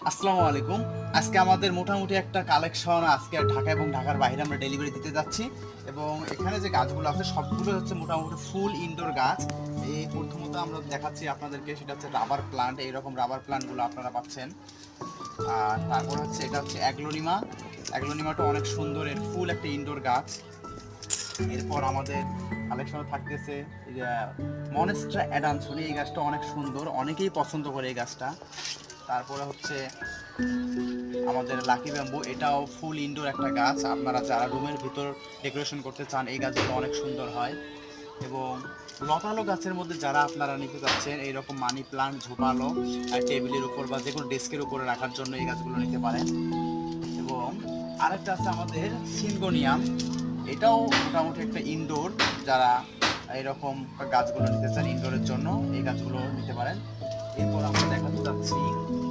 আসসালামু আলাইকুম। আজকে আমাদের মোটামুটি একটা কালেকশন আজকে ঢাকা এবং ঢাকার বাইরে আমরা ডেলিভারি দিতে যাচ্ছি এবং এখানে যে গাছগুলো আছে সবগুলো হচ্ছে মোটামুটি ফুল ইনডোর গাছ। এই প্রথমত আমরা দেখাচ্ছি আপনাদেরকে, সেটা হচ্ছে রাবার প্লান্ট। এইরকম রাবার প্লান্টগুলো আপনারা পাচ্ছেন। আর তারপর হচ্ছে এটা হচ্ছে অ্যাগ্লোনিমা। অ্যাগ্লোনিমাটা অনেক সুন্দর, এর ফুল একটা ইনডোর গাছ। এরপর আমাদের কালেকশনে থাকতেছে এই যে মনেস্ট্রা অ্যাডানসনি। এই গাছটা অনেক সুন্দর, অনেকেই পছন্দ করে এই গাছটা। তারপরে হচ্ছে আমাদের লাকি ব্যাম্বু, এটাও ফুল ইনডোর একটা গাছ। আপনারা যারা রুমের ভিতর ডেকোরেশন করতে চান এই গাছগুলো অনেক সুন্দর হয়। এবং লতালো গাছের মধ্যে যারা আপনারা নিতে চাচ্ছেন এইরকম মানি প্লান্ট ঝোপালো টেবিলের উপর বা যে কোনো ডেস্কের উপরে রাখার জন্য এই গাছগুলো নিতে পারেন। এবং আরেকটা আছে আমাদের সিনগোনিয়াম, এটাও মোটামুটি একটা ইনডোর। যারা এরকম গাছগুলো নিতে চান ইনডোরের জন্য এই গাছগুলো নিতে পারেন। এরপর আমরা দেখাতে চাচ্ছি